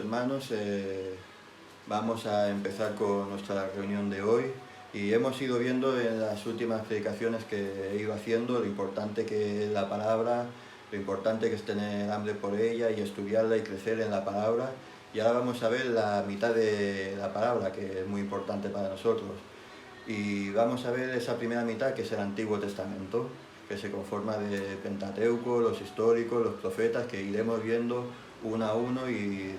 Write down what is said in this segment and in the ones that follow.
hermanos, vamos a empezar con nuestra reunión de hoy y hemos ido viendo en las últimas predicaciones que he ido haciendo lo importante que es la palabra, lo importante que es tener hambre por ella y estudiarla y crecer en la palabra. Y ahora vamos a ver la mitad de la palabra, que es muy importante para nosotros. Y vamos a ver esa primera mitad, que es el Antiguo Testamento, que se conforma de Pentateuco, los históricos, los profetas, que iremos viendo uno a uno y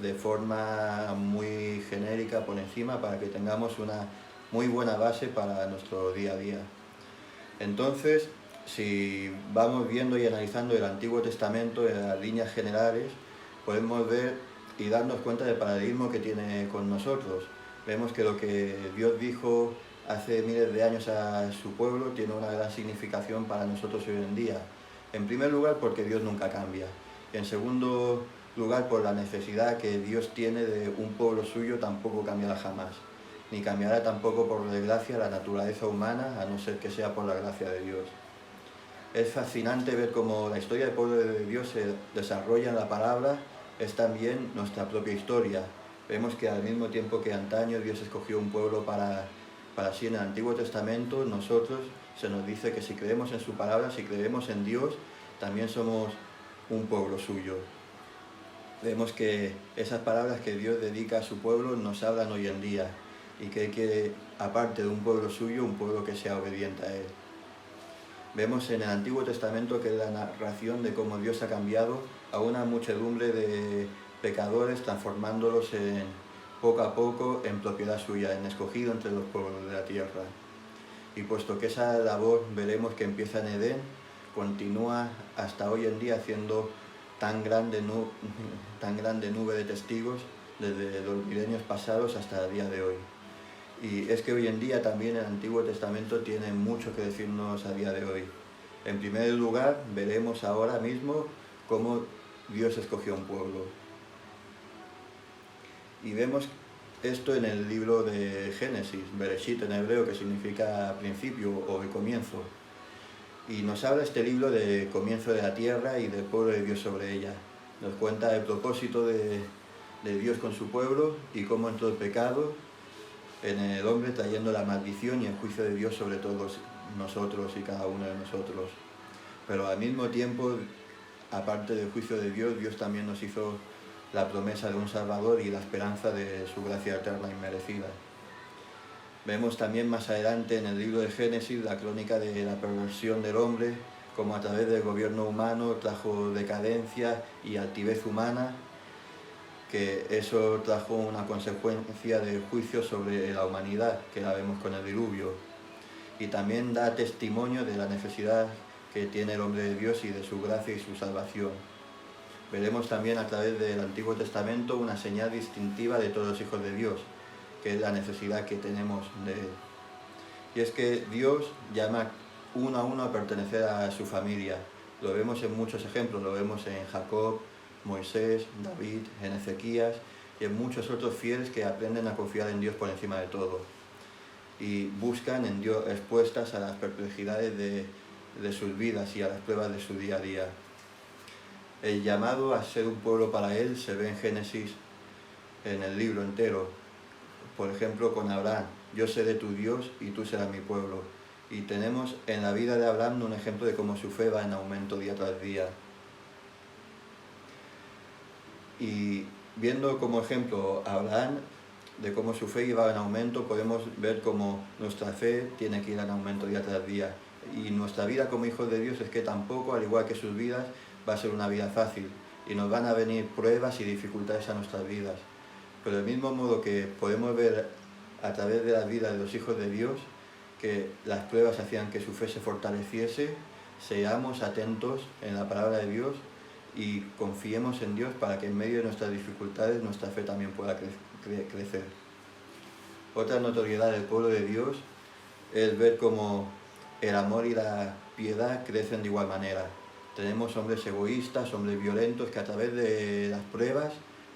de forma muy genérica por encima para que tengamos una muy buena base para nuestro día a día. Entonces, si vamos viendo y analizando el Antiguo Testamento en las líneas generales, podemos ver y darnos cuenta del paradigma que tiene con nosotros. Vemos que lo que Dios dijo hace miles de años a su pueblo tiene una gran significación para nosotros hoy en día. En primer lugar, porque Dios nunca cambia. Y en segundo lugar, por la necesidad que Dios tiene de un pueblo suyo, tampoco cambiará jamás. Ni cambiará tampoco, por desgracia, la naturaleza humana, a no ser que sea por la gracia de Dios. Es fascinante ver cómo la historia del pueblo de Dios se desarrolla en la palabra, es también nuestra propia historia. Vemos que al mismo tiempo que antaño Dios escogió un pueblo para sí en el Antiguo Testamento, nosotros se nos dice que si creemos en su palabra, si creemos en Dios, también somos un pueblo suyo. Vemos que esas palabras que Dios dedica a su pueblo nos hablan hoy en día y que quiere, aparte de un pueblo suyo, un pueblo que sea obediente a Él. Vemos en el Antiguo Testamento que es la narración de cómo Dios ha cambiado a una muchedumbre de pecadores, transformándolos poco a poco en propiedad suya, en escogido entre los pueblos de la tierra. Y puesto que esa labor veremos que empieza en Edén, continúa hasta hoy en día haciendo tan grande nube de testigos desde los milenios pasados hasta el día de hoy. Y es que hoy en día también el Antiguo Testamento tiene mucho que decirnos a día de hoy. En primer lugar, veremos ahora mismo cómo Dios escogió un pueblo. Y vemos esto en el libro de Génesis, Bereshit en hebreo, que significa principio o el comienzo. Y nos habla este libro del comienzo de la tierra y del pueblo de Dios sobre ella. Nos cuenta el propósito de Dios con su pueblo y cómo entró el pecado en el hombre, trayendo la maldición y el juicio de Dios sobre todos nosotros y cada uno de nosotros. Pero al mismo tiempo, aparte del juicio de Dios, Dios también nos hizo la promesa de un Salvador y la esperanza de su gracia eterna y merecida. Vemos también más adelante en el libro de Génesis la crónica de la perversión del hombre, como a través del gobierno humano trajo decadencia y altivez humana, que eso trajo una consecuencia de juicio sobre la humanidad, que la vemos con el diluvio. Y también da testimonio de la necesidad que tiene el hombre de Dios y de su gracia y su salvación. Veremos también a través del Antiguo Testamento una señal distintiva de todos los hijos de Dios, que es la necesidad que tenemos de Él. Y es que Dios llama uno a uno a pertenecer a su familia. Lo vemos en muchos ejemplos, lo vemos en Jacob, Moisés, David, en Ezequías y en muchos otros fieles que aprenden a confiar en Dios por encima de todo y buscan en Dios respuestas a las perplejidades de sus vidas y a las pruebas de su día a día. El llamado a ser un pueblo para Él se ve en Génesis, en el libro entero. Por ejemplo, con Abraham: yo seré tu Dios y tú serás mi pueblo. Y tenemos en la vida de Abraham un ejemplo de cómo su fe va en aumento día tras día. Y viendo como ejemplo a Abraham, de cómo su fe iba en aumento, podemos ver cómo nuestra fe tiene que ir en aumento día tras día. Y nuestra vida como hijos de Dios es que tampoco, al igual que sus vidas, va a ser una vida fácil. Y nos van a venir pruebas y dificultades a nuestras vidas. Pero del mismo modo que podemos ver a través de la vida de los hijos de Dios que las pruebas hacían que su fe se fortaleciese, seamos atentos en la palabra de Dios y confiemos en Dios para que en medio de nuestras dificultades nuestra fe también pueda crecer. Otra notoriedad del pueblo de Dios es ver cómo el amor y la piedad crecen de igual manera. Tenemos hombres egoístas, hombres violentos, que a través de las pruebas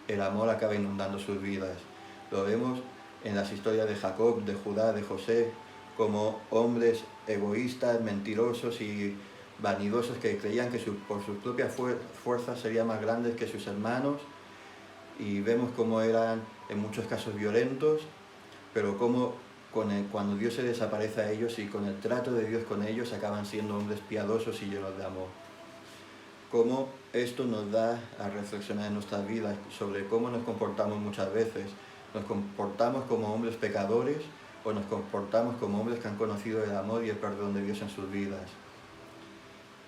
el amor acaba inundando sus vidas. Lo vemos en las historias de Jacob, de Judá, de José, como hombres egoístas, mentirosos y vanidosos que creían que por sus propias fuerzas serían más grandes que sus hermanos y vemos cómo eran en muchos casos violentos, pero cómo cuando Dios se desaparece a ellos y con el trato de Dios con ellos acaban siendo hombres piadosos y llenos de amor. Cómo esto nos da a reflexionar en nuestras vidas sobre cómo nos comportamos muchas veces. ¿Nos comportamos como hombres pecadores o nos comportamos como hombres que han conocido el amor y el perdón de Dios en sus vidas?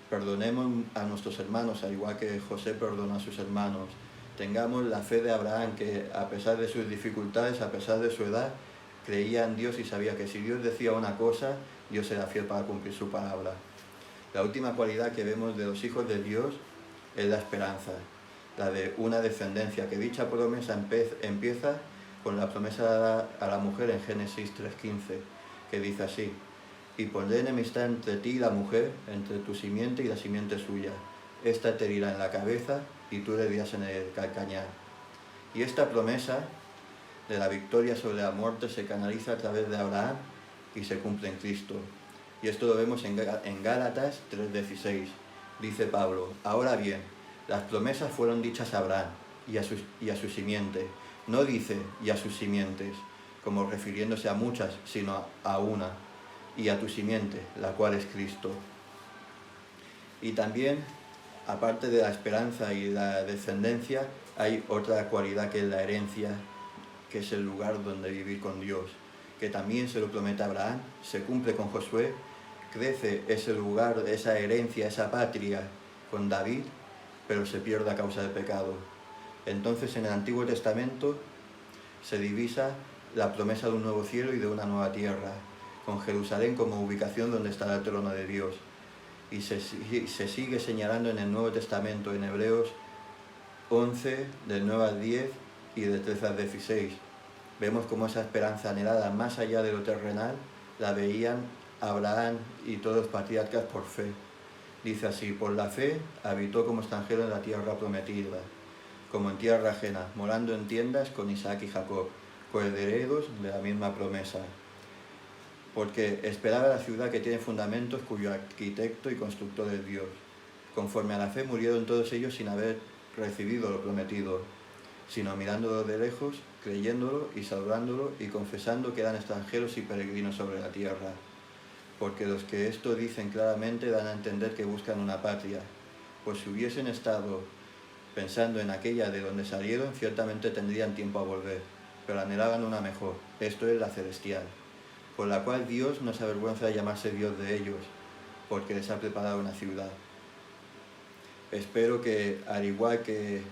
Perdonemos a nuestros hermanos, al igual que José perdonó a sus hermanos. Tengamos la fe de Abraham, que a pesar de sus dificultades, a pesar de su edad, creía en Dios y sabía que si Dios decía una cosa, Dios era fiel para cumplir su palabra. La última cualidad que vemos de los hijos de Dios es la esperanza, la de una descendencia, que dicha promesa empieza con la promesa dada a la mujer en Génesis 3:15, que dice así: y pondré enemistad entre ti y la mujer, entre tu simiente y la simiente suya. Esta te herirá en la cabeza y tú le dirás en el calcañar. Y esta promesa de la victoria sobre la muerte se canaliza a través de Abraham y se cumple en Cristo. Y esto lo vemos en Gálatas 3:16. Dice Pablo: ahora bien, las promesas fueron dichas a Abraham y a su simiente. No dice y a sus simientes, como refiriéndose a muchas, sino a una, y a tu simiente, la cual es Cristo. Y también, aparte de la esperanza y la descendencia, hay otra cualidad que es la herencia, que es el lugar donde vivir con Dios, que también se lo promete a Abraham, se cumple con Josué, crece ese lugar, esa herencia, esa patria con David, pero se pierde a causa del pecado. Entonces en el Antiguo Testamento se divisa la promesa de un nuevo cielo y de una nueva tierra, con Jerusalén como ubicación donde estará el trono de Dios. Y se sigue señalando en el Nuevo Testamento, en Hebreos 11, del 9 al 10 y del 13 al 16. Vemos cómo esa esperanza anhelada más allá de lo terrenal la veían Abraham y todos los patriarcas por fe. Dice así: por la fe habitó como extranjero en la tierra prometida, como en tierra ajena, morando en tiendas con Isaac y Jacob, coherederos de la misma promesa. Porque esperaba la ciudad que tiene fundamentos, cuyo arquitecto y constructor es Dios. Conforme a la fe murieron todos ellos sin haber recibido lo prometido, sino mirándolo de lejos, creyéndolo y saludándolo y confesando que eran extranjeros y peregrinos sobre la tierra. Porque los que esto dicen claramente dan a entender que buscan una patria, pues si hubiesen estado pensando en aquella de donde salieron, ciertamente tendrían tiempo a volver, pero anhelaban una mejor, esto es la celestial, por la cual Dios no se avergüenza de llamarse Dios de ellos, porque les ha preparado una ciudad. Espero que, al igual que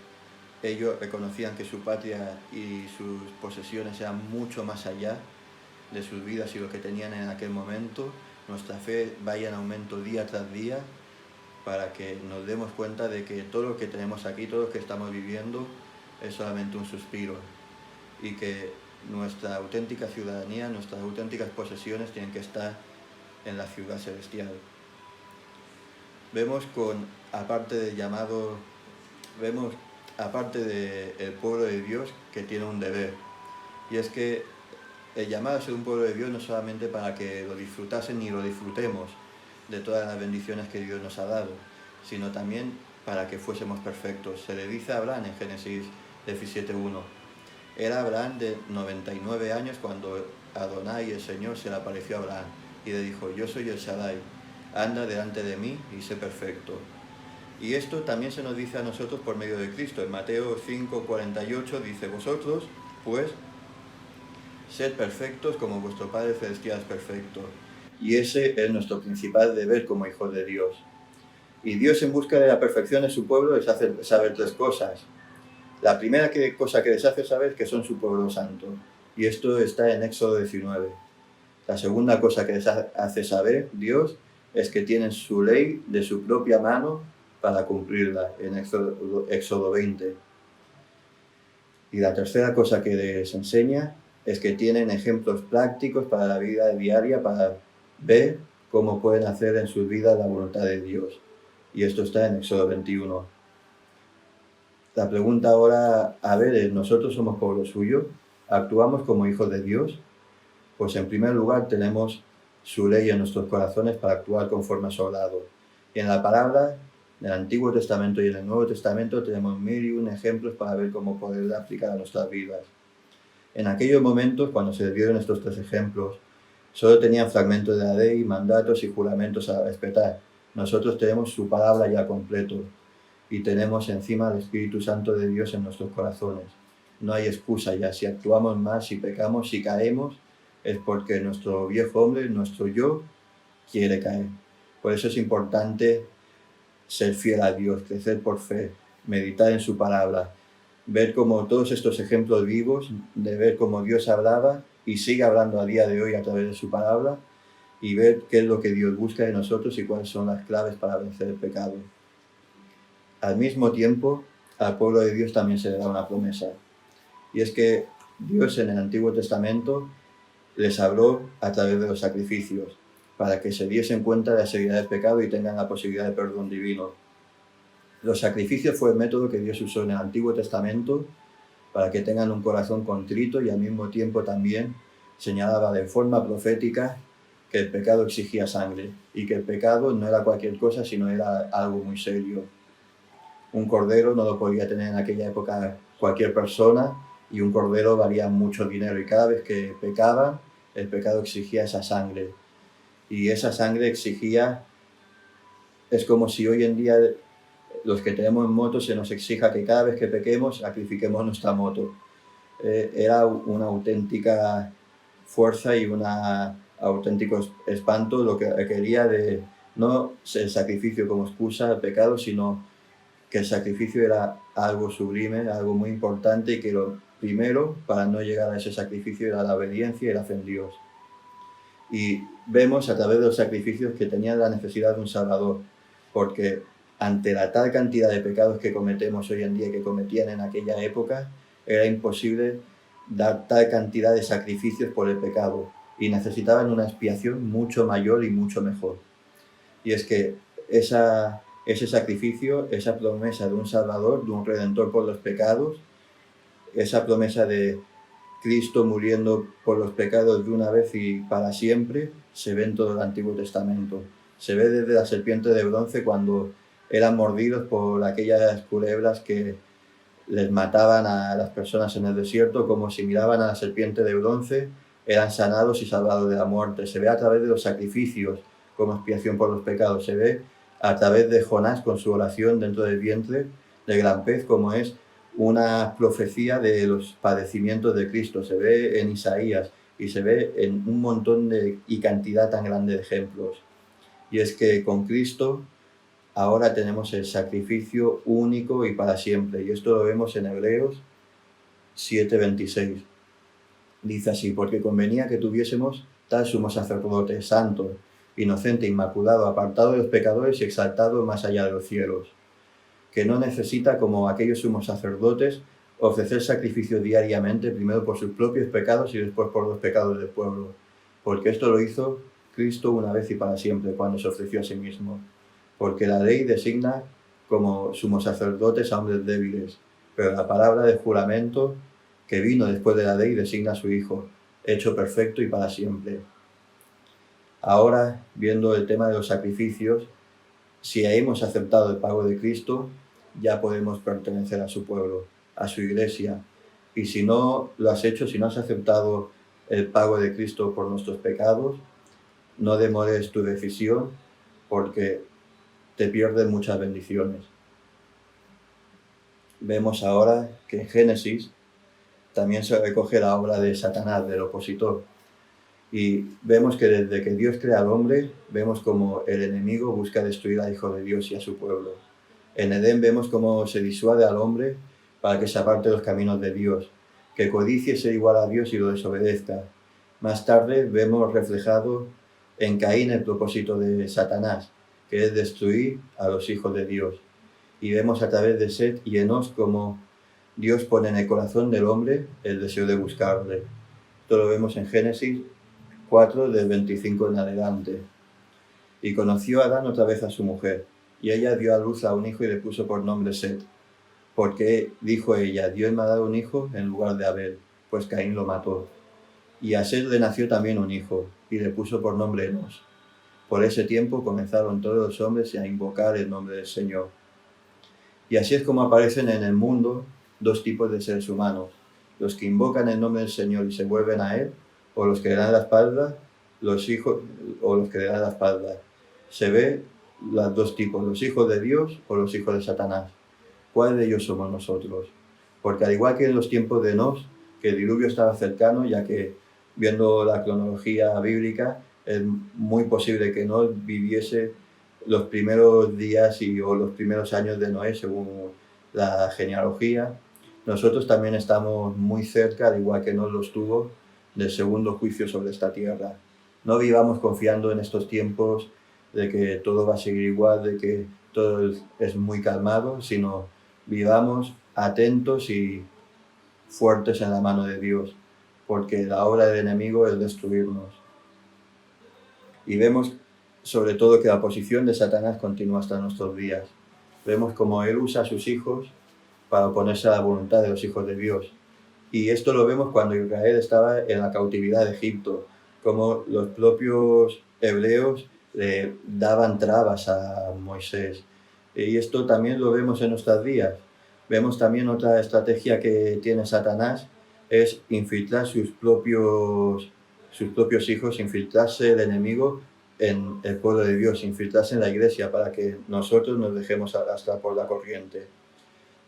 ellos reconocían que su patria y sus posesiones eran mucho más allá de sus vidas y lo que tenían en aquel momento, nuestra fe vaya en aumento día tras día, para que nos demos cuenta de que todo lo que tenemos aquí, todo lo que estamos viviendo, es solamente un suspiro, y que nuestra auténtica ciudadanía, nuestras auténticas posesiones tienen que estar en la ciudad celestial. Vemos aparte del pueblo de Dios, que tiene un deber, y es que el llamado a ser un pueblo de Dios no es solamente para que lo disfrutasen ni lo disfrutemos de todas las bendiciones que Dios nos ha dado, sino también para que fuésemos perfectos. Se le dice a Abraham en Génesis 17:1. Era Abraham de 99 años cuando Adonai, el Señor, se le apareció a Abraham y le dijo: yo soy el Shaddai, anda delante de mí y sé perfecto. Y esto también se nos dice a nosotros por medio de Cristo. En Mateo 5:48 dice: vosotros, pues, sed perfectos como vuestro Padre Celestial es perfecto. Y ese es nuestro principal deber como hijos de Dios. Y Dios, en busca de la perfección de su pueblo, les hace saber tres cosas. La primera cosa que les hace saber es que son su pueblo santo. Y esto está en Éxodo 19. La segunda cosa que les hace saber Dios es que tienen su ley de su propia mano para cumplirla, en Éxodo 20. Y la tercera cosa que les enseña es que tienen ejemplos prácticos para la vida diaria, para ver cómo pueden hacer en sus vidas la voluntad de Dios. Y esto está en Éxodo 21. La pregunta ahora, es: ¿nosotros somos pueblo suyo? ¿Actuamos como hijos de Dios? Pues en primer lugar tenemos su ley en nuestros corazones para actuar conforme a su agrado. Y en la palabra En el Antiguo Testamento y en el Nuevo Testamento tenemos 1001 ejemplos para ver cómo poder aplicar a nuestras vidas. En aquellos momentos, cuando se dieron estos 3 ejemplos, solo tenían fragmentos de la ley, mandatos y juramentos a respetar. Nosotros tenemos su palabra ya completo y tenemos encima el Espíritu Santo de Dios en nuestros corazones. No hay excusa ya. Si actuamos mal, si pecamos, si caemos, es porque nuestro viejo hombre, nuestro yo, quiere caer. Por eso es importante ser fiel a Dios, crecer por fe, meditar en su palabra, ver como todos estos ejemplos vivos, de ver cómo Dios hablaba y sigue hablando a día de hoy a través de su palabra, y ver qué es lo que Dios busca de nosotros y cuáles son las claves para vencer el pecado. Al mismo tiempo, al pueblo de Dios también se le da una promesa, y es que Dios en el Antiguo Testamento les habló a través de los sacrificios, para que se diesen cuenta de la seriedad del pecado y tengan la posibilidad de perdón divino. Los sacrificios fue el método que Dios usó en el Antiguo Testamento para que tengan un corazón contrito, y al mismo tiempo también señalaba de forma profética que el pecado exigía sangre y que el pecado no era cualquier cosa, sino era algo muy serio. Un cordero no lo podía tener en aquella época cualquier persona, y un cordero valía mucho dinero, y cada vez que pecaban, el pecado exigía esa sangre. Y esa sangre exigía, es como si hoy en día los que tenemos motos se nos exija que cada vez que pequemos sacrifiquemos nuestra moto. Era una auténtica fuerza y un auténtico espanto lo que requería de no el sacrificio como excusa al pecado, sino que el sacrificio era algo sublime, algo muy importante, y que lo primero para no llegar a ese sacrificio era la obediencia y la fe en Dios. Y vemos a través de los sacrificios que tenían la necesidad de un Salvador, porque ante la tal cantidad de pecados que cometemos hoy en día y que cometían en aquella época, era imposible dar tal cantidad de sacrificios por el pecado, y necesitaban una expiación mucho mayor y mucho mejor. Y es que ese sacrificio, esa promesa de un Salvador, de un Redentor por los pecados, esa promesa de Cristo muriendo por los pecados de una vez y para siempre, se ve en todo el Antiguo Testamento. Se ve desde la serpiente de bronce, cuando eran mordidos por aquellas culebras que les mataban a las personas en el desierto, como si miraban a la serpiente de bronce, eran sanados y salvados de la muerte. Se ve a través de los sacrificios como expiación por los pecados. Se ve a través de Jonás con su oración dentro del vientre del gran pez, como es una profecía de los padecimientos de Cristo. Se ve en Isaías y se ve en un montón y cantidad tan grande de ejemplos. Y es que con Cristo ahora tenemos el sacrificio único y para siempre. Y esto lo vemos en Hebreos 7:26. Dice así: porque convenía que tuviésemos tal sumo sacerdote, santo, inocente, inmaculado, apartado de los pecadores y exaltado más allá de los cielos, que no necesita, como aquellos sumos sacerdotes, ofrecer sacrificio diariamente, primero por sus propios pecados y después por los pecados del pueblo, porque esto lo hizo Cristo una vez y para siempre, cuando se ofreció a sí mismo. Porque la ley designa como sumos sacerdotes a hombres débiles, pero la palabra de juramento que vino después de la ley designa a su Hijo, hecho perfecto y para siempre. Ahora, viendo el tema de los sacrificios, si hemos aceptado el pago de Cristo, ya podemos pertenecer a su pueblo, a su iglesia. Y si no lo has hecho, si no has aceptado el pago de Cristo por nuestros pecados, no demores tu decisión, porque te pierdes muchas bendiciones. Vemos ahora que en Génesis también se recoge la obra de Satanás, del opositor. Y vemos que desde que Dios crea al hombre, vemos como el enemigo busca destruir al Hijo de Dios y a su pueblo. En Edén vemos cómo se disuade al hombre para que se aparte de los caminos de Dios, que codicie ser igual a Dios y lo desobedezca. Más tarde vemos reflejado en Caín el propósito de Satanás, que es destruir a los hijos de Dios. Y vemos a través de Set y Enos cómo Dios pone en el corazón del hombre el deseo de buscarle. Esto lo vemos en Génesis 4, del 25 en adelante. Y conoció Adán otra vez a su mujer, y ella dio a luz a un hijo y le puso por nombre Set, porque dijo ella: Dios me ha dado un hijo en lugar de Abel, pues Caín lo mató. Y a Set le nació también un hijo, y le puso por nombre Enos, Por ese tiempo comenzaron todos los hombres a invocar el nombre del Señor. Y así es como aparecen en el mundo dos tipos de seres humanos: los que invocan el nombre del Señor y se vuelven a Él, o los que le dan la espalda, los que le dan la espalda. Se ve los dos tipos, los hijos de Dios o los hijos de Satanás. ¿Cuál de ellos somos nosotros? Porque al igual que en los tiempos de Nos, que el diluvio estaba cercano, ya que viendo la cronología bíblica, es muy posible que Nos viviese los primeros días o los primeros años de Noé, según la genealogía. Nosotros también estamos muy cerca, al igual que Nos lo estuvo, del segundo juicio sobre esta tierra. No vivamos confiando en estos tiempos de que todo va a seguir igual, de que todo es muy calmado, sino vivamos atentos y fuertes en la mano de Dios, porque la obra del enemigo es destruirnos. Y vemos sobre todo que la posición de Satanás continúa hasta nuestros días. Vemos como él usa a sus hijos para oponerse a la voluntad de los hijos de Dios. Y esto lo vemos cuando Israel estaba en la cautividad de Egipto, como los propios hebreos le daban trabas a Moisés. Y esto también lo vemos en nuestros días. Vemos también otra estrategia que tiene Satanás, es infiltrar sus propios hijos, infiltrarse el enemigo en el pueblo de Dios, infiltrarse en la iglesia para que nosotros nos dejemos arrastrar por la corriente.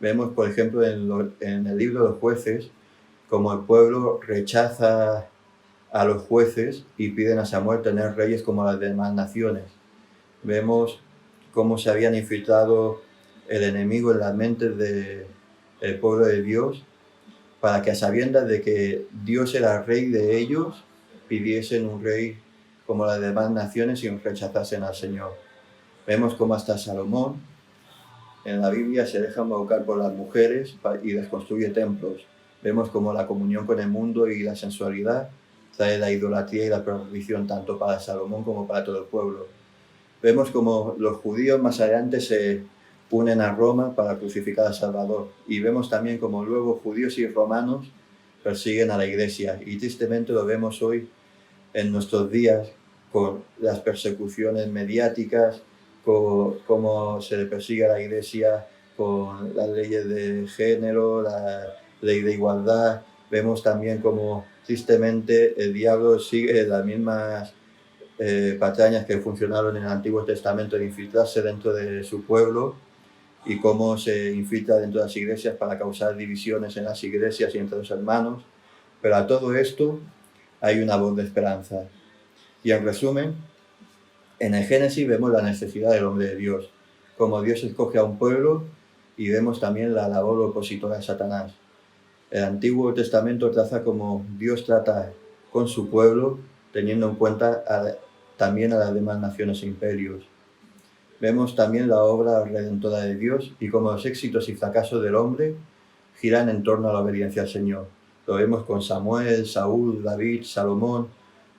Vemos, por ejemplo, en el libro de los jueces, como el pueblo rechaza a los jueces y piden a Samuel tener reyes como las demás naciones. Vemos cómo se habían infiltrado el enemigo en las mentes del pueblo de Dios, para que a sabiendas de que Dios era rey de ellos, pidiesen un rey como las demás naciones y rechazasen al Señor. Vemos cómo hasta Salomón en la Biblia se deja embaucar por las mujeres y desconstruye templos. Vemos como la comunión con el mundo y la sensualidad trae la idolatría y la perdición tanto para Salomón como para todo el pueblo. Vemos como los judíos más adelante se unen a Roma para crucificar al Salvador, y vemos también como luego judíos y romanos persiguen a la iglesia, y tristemente lo vemos hoy en nuestros días con las persecuciones mediáticas, con cómo se le persigue a la iglesia con las leyes de género, la ley de igualdad. Vemos también como tristemente el diablo sigue las mismas patrañas que funcionaron en el Antiguo Testamento de infiltrarse dentro de su pueblo, y cómo se infiltra dentro de las iglesias para causar divisiones en las iglesias y entre los hermanos. Pero a todo esto hay una voz de esperanza. Y en resumen, en el Génesis vemos la necesidad del hombre de Dios, como Dios escoge a un pueblo, y vemos también la labor opositora de Satanás. El Antiguo Testamento traza como Dios trata con su pueblo, teniendo en cuenta también a las demás naciones e imperios. Vemos también la obra redentora de Dios y cómo los éxitos y fracasos del hombre giran en torno a la obediencia al Señor. Lo vemos con Samuel, Saúl, David, Salomón,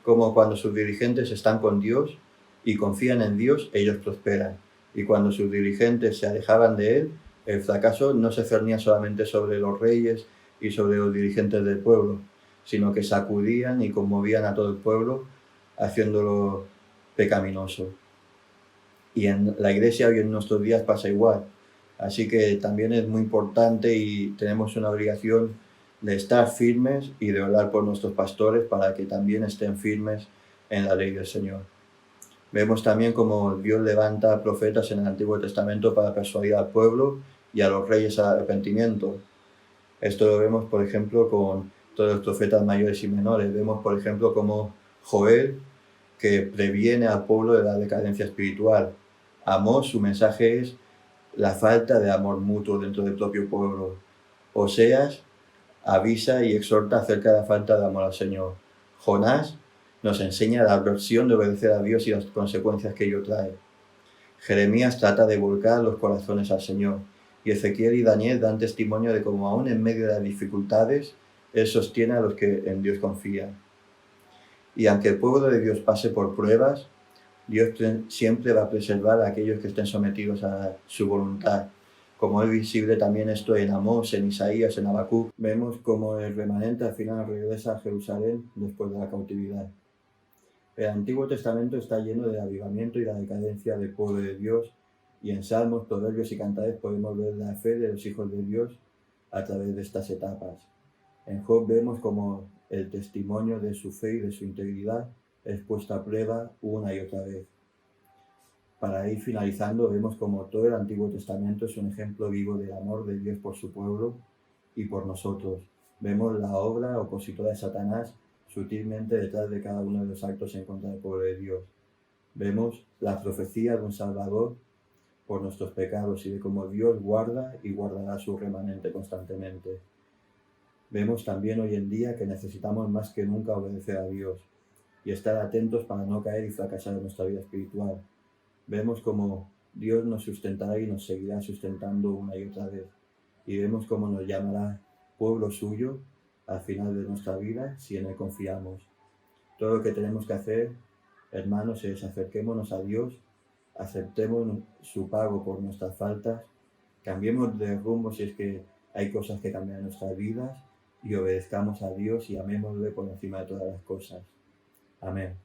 como cuando sus dirigentes están con Dios y confían en Dios, ellos prosperan. Y cuando sus dirigentes se alejaban de Él, el fracaso no se cernía solamente sobre los reyes y sobre los dirigentes del pueblo, sino que sacudían y conmovían a todo el pueblo, haciéndolo pecaminoso. Y en la iglesia hoy en nuestros días pasa igual. Así que también es muy importante y tenemos una obligación de estar firmes y de orar por nuestros pastores para que también estén firmes en la ley del Señor. Vemos también cómo Dios levanta profetas en el Antiguo Testamento para persuadir al pueblo y a los reyes al arrepentimiento. Esto lo vemos, por ejemplo, con todos los profetas mayores y menores. Vemos, por ejemplo, como Joel, que previene al pueblo de la decadencia espiritual. Amós, su mensaje es la falta de amor mutuo dentro del propio pueblo. Oseas avisa y exhorta acerca de la falta de amor al Señor. Jonás nos enseña la aversión de obedecer a Dios y las consecuencias que ello trae. Jeremías trata de volcar los corazones al Señor. Y Ezequiel y Daniel dan testimonio de cómo aún en medio de las dificultades, Él sostiene a los que en Dios confían. Y aunque el pueblo de Dios pase por pruebas, Dios siempre va a preservar a aquellos que estén sometidos a su voluntad. Como es visible también esto en Amós, en Isaías, en Habacuc, vemos como el remanente al final regresa a Jerusalén después de la cautividad. El Antiguo Testamento está lleno del avivamiento y la decadencia del pueblo de Dios, y en Salmos, Proverbios y Cantares podemos ver la fe de los hijos de Dios a través de estas etapas. En Job vemos como el testimonio de su fe y de su integridad es puesto a prueba una y otra vez. Para ir finalizando, vemos como todo el Antiguo Testamento es un ejemplo vivo del amor de Dios por su pueblo y por nosotros. Vemos la obra opositora de Satanás sutilmente detrás de cada uno de los actos en contra del pueblo de Dios. Vemos la profecía de un Salvador por nuestros pecados y de cómo Dios guarda y guardará a su remanente constantemente. Vemos también hoy en día que necesitamos más que nunca obedecer a Dios y estar atentos para no caer y fracasar en nuestra vida espiritual. Vemos cómo Dios nos sustentará y nos seguirá sustentando una y otra vez. Y vemos cómo nos llamará pueblo suyo al final de nuestra vida si en Él confiamos. Todo lo que tenemos que hacer, hermanos, es acerquémonos a Dios, aceptemos su pago por nuestras faltas, cambiemos de rumbo si es que hay cosas que cambian en nuestras vidas y obedezcamos a Dios y amémosle por encima de todas las cosas. Amén.